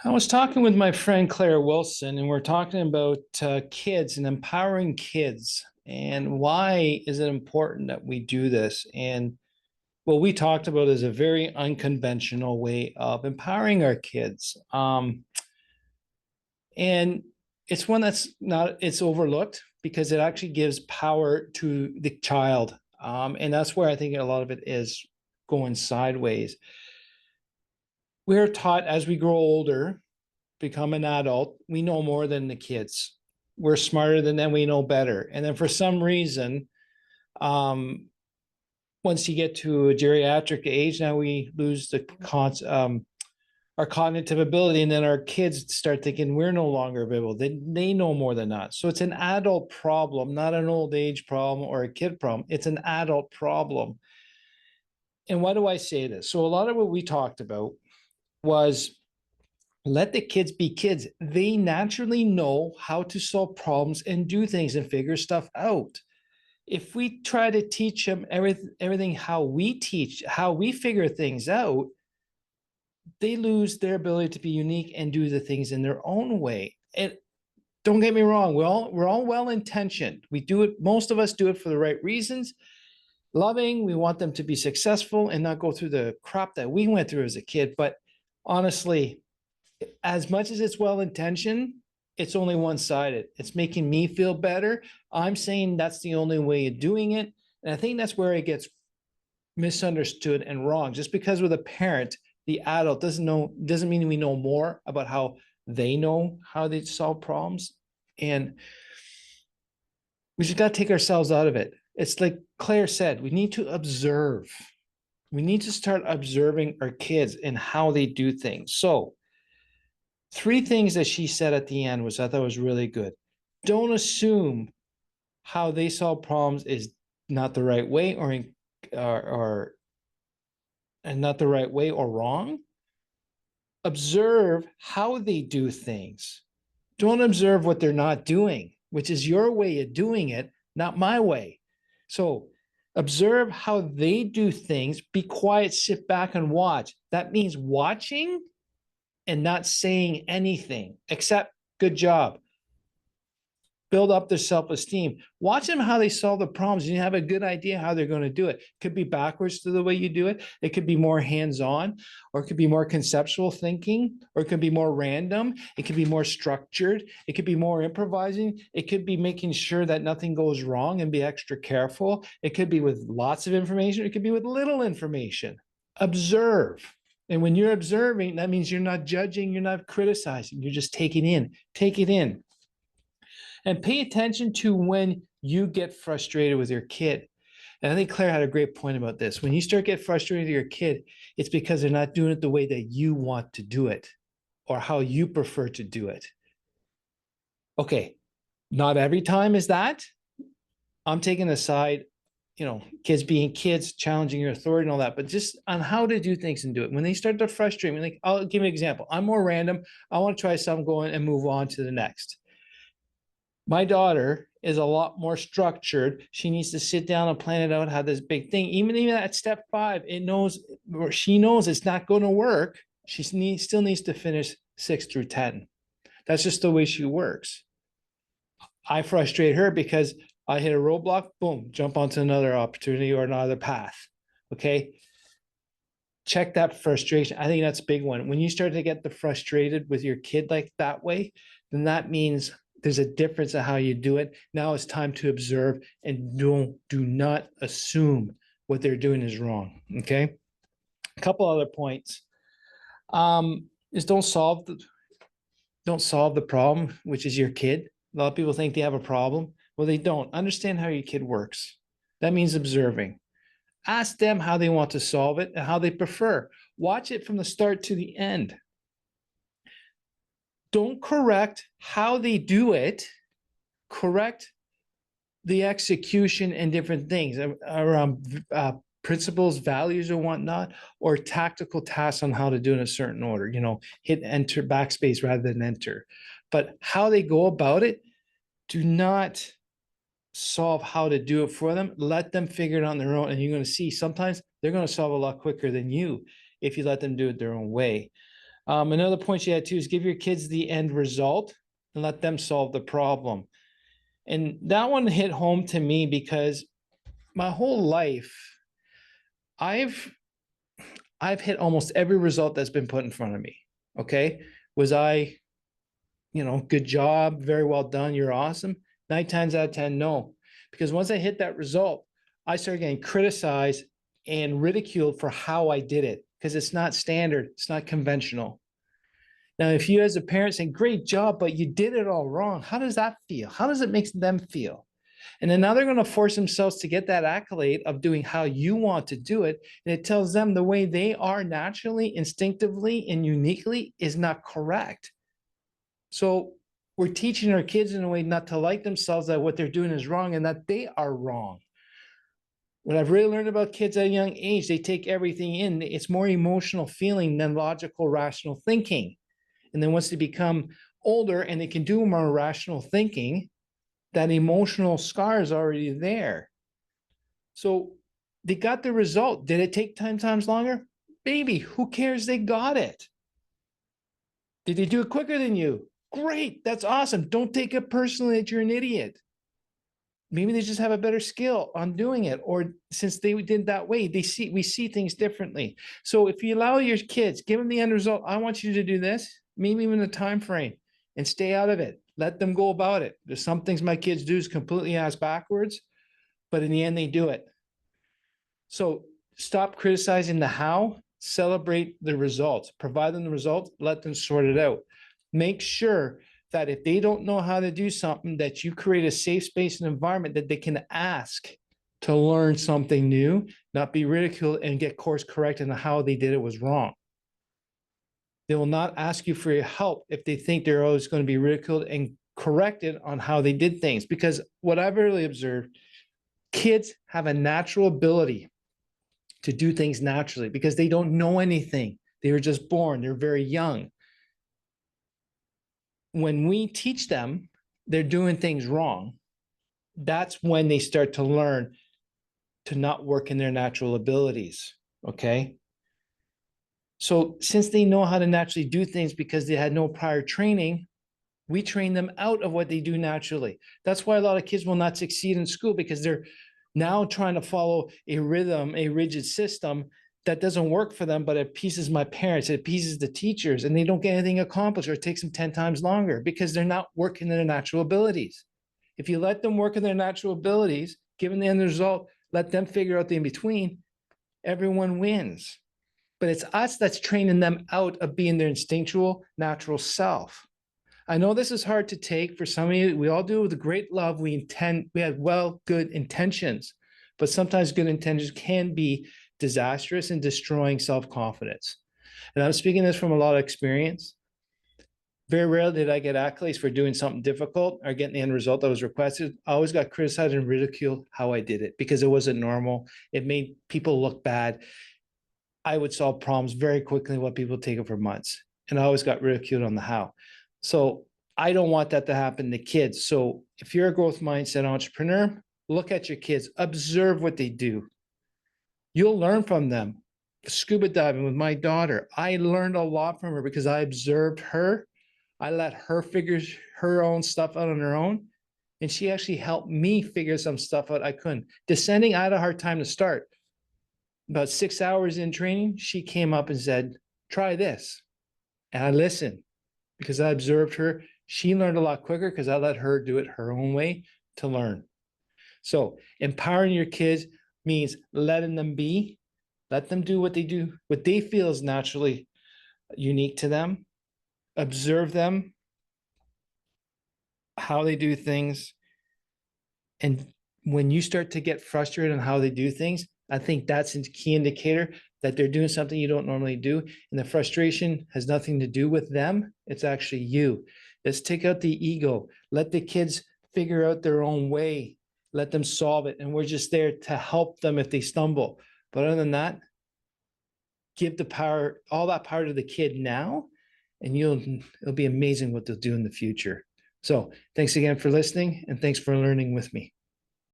I was talking with my friend Claire Wilson, and we're talking about kids and empowering kids. And why is it important that we do this? And what we talked about is a very unconventional way of empowering our kids. And it's one that's not, it's overlooked because it actually gives power to the child. And that's where I think a lot of it is going sideways. We're taught as we grow older, become an adult, we know more than the kids. We're smarter than them, we know better. And then for some reason, um, once you get to a geriatric age, now we lose our cognitive ability, and then our kids start thinking we're no longer available. They know more than us. So it's an adult problem, not an old age problem or a kid problem. It's an adult problem. And why do I say this? So a lot of what we talked about was let the kids be kids. They naturally know how to solve problems and do things and figure stuff out. If we try to teach them everything how we teach, how we figure things out, they lose their ability to be unique and do the things in their own way. And don't get me wrong, we're all well intentioned. We do it, most of us do it for the right reasons. Loving, we want them to be successful and not go through the crap that we went through as a kid. But honestly, as much as it's well intentioned, it's only one sided. It's making me feel better. I'm saying that's the only way of doing it. And I think that's where it gets misunderstood and wrong. Just because we're the parent, the adult doesn't mean we know more about how they know how they solve problems. And we just got to take ourselves out of it. It's like Claire said, we need to observe. We need to start observing our kids and how they do things. So, three things that she said at the end, which I thought was really good. Don't assume how they solve problems is not the right way or and not the right way or wrong. Observe how they do things. Don't observe what they're not doing, which is your way of doing it, not my way. So observe how they do things. Be quiet, sit back and watch. That means watching and not saying anything except good job. Build up their self-esteem. Watch them how they solve the problems, and you have a good idea how they're going to do it. It could be backwards to the way you do it. It could be more hands-on, or it could be more conceptual thinking, or it could be more random. It could be more structured. It could be more improvising. It could be making sure that nothing goes wrong and be extra careful. It could be with lots of information. It could be with little information. Observe. And when you're observing, that means you're not judging, you're not criticizing, you're just taking in. Take it in. And pay attention to when you get frustrated with your kid. And I think Claire had a great point about this. When you start getting frustrated with your kid, it's because they're not doing it the way that you want to do it or how you prefer to do it. Okay, not every time is that. I'm taking a side, kids being kids, challenging your authority and all that, but just on how to do things and do it. When they start to frustrate me, like, I'll give you an example. I'm more random. I want to try something, going and move on to the next. My daughter is a lot more structured. She needs to sit down and plan it out, how this big thing, even at step 5, she knows it's not going to work. She still needs to finish 6 through 10. That's just the way she works. I frustrate her because I hit a roadblock, boom, jump onto another opportunity or another path. Okay. Check that frustration. I think that's a big one. When you start to get the frustrated with your kid like that way, then that means there's a difference in how you do it. Now it's time to observe and do not assume what they're doing is wrong. Okay. A couple other points is don't solve the problem, which is your kid. A lot of people think they have a problem. Well, they don't. Understand how your kid works. That means observing. Ask them how they want to solve it and how they prefer. Watch it from the start to the end. Don't correct how they do it. Correct the execution and different things around principles, values, or whatnot, or tactical tasks on how to do it in a certain order. Hit enter, backspace rather than enter. But how they go about it, do not solve how to do it for them. Let them figure it out on their own. And you're going to see sometimes they're going to solve a lot quicker than you if you let them do it their own way. Another point she had too is give your kids the end result and let them solve the problem. And that one hit home to me because my whole life, I've hit almost every result that's been put in front of me. Okay. Was I, good job, very well done, you're awesome? 9 times out of 10, no. Because once I hit that result, I started getting criticized and ridiculed for how I did it because it's not standard, it's not conventional. Now, if you as a parent say, great job, but you did it all wrong, how does that feel? How does it make them feel? And then now they're going to force themselves to get that accolade of doing how you want to do it. And it tells them the way they are naturally, instinctively, and uniquely is not correct. So we're teaching our kids in a way not to like themselves, that what they're doing is wrong and that they are wrong. What I've really learned about kids at a young age, they take everything in. It's more emotional feeling than logical, rational thinking. And then once they become older and they can do more rational thinking, that emotional scar is already there. So they got the result. Did it take 10 times longer? Baby, who cares? They got it. Did they do it quicker than you? Great. That's awesome. Don't take it personally that you're an idiot. Maybe they just have a better skill on doing it. Or since they did that way, we see things differently. So if you allow your kids, give them the end result. I want you to do this, maybe even a time frame, and stay out of it. Let them go about it. There's some things my kids do is completely ass backwards, but in the end, they do it. So stop criticizing the how, celebrate the results, provide them the results, let them sort it out. Make sure that if they don't know how to do something, that you create a safe space and environment that they can ask to learn something new, not be ridiculed and get course corrected on how they did it was wrong. They will not ask you for your help if they think they're always going to be ridiculed and corrected on how they did things. Because what I've really observed, kids have a natural ability to do things naturally because they don't know anything. They were just born. They're very young. When we teach them they're doing things wrong, that's when they start to learn to not work in their natural abilities. Okay. So since they know how to naturally do things because they had no prior training, we train them out of what they do naturally. That's why a lot of kids will not succeed in school, because they're now trying to follow a rhythm, a rigid system that doesn't work for them, but it appeases my parents, it appeases the teachers, and they don't get anything accomplished, or it takes them 10 times longer because they're not working their natural abilities. If you let them work in their natural abilities, given the end result, let them figure out the in-between, everyone wins. But it's us that's training them out of being their instinctual, natural self. I know this is hard to take for some of you. We all do it with great love. We have good intentions, but sometimes good intentions can be disastrous and destroying self-confidence. And I'm speaking this from a lot of experience. Very rarely did I get accolades for doing something difficult or getting the end result that was requested. I always got criticized and ridiculed how I did it because it wasn't normal. It made people look bad. I would solve problems very quickly while people take it for months. And I always got ridiculed on the how. So I don't want that to happen to kids. So if you're a growth mindset entrepreneur, look at your kids, observe what they do. You'll learn from them. Scuba diving with my daughter, I learned a lot from her because I observed her. I let her figure her own stuff out on her own. And she actually helped me figure some stuff out I couldn't. Descending, I had a hard time to start. About 6 hours in training, she came up and said, try this. And I listened because I observed her. She learned a lot quicker because I let her do it her own way to learn. So empowering your kids means letting them be, let them do what they feel is naturally unique to them. Observe them, how they do things. And when you start to get frustrated on how they do things, I think that's a key indicator that they're doing something you don't normally do. And the frustration has nothing to do with them. It's actually you. Let's take out the ego. Let the kids figure out their own way. Let them solve it. And we're just there to help them if they stumble. But other than that, give the power, all that power to the kid now, and it'll be amazing what they'll do in the future. So thanks again for listening, and thanks for learning with me.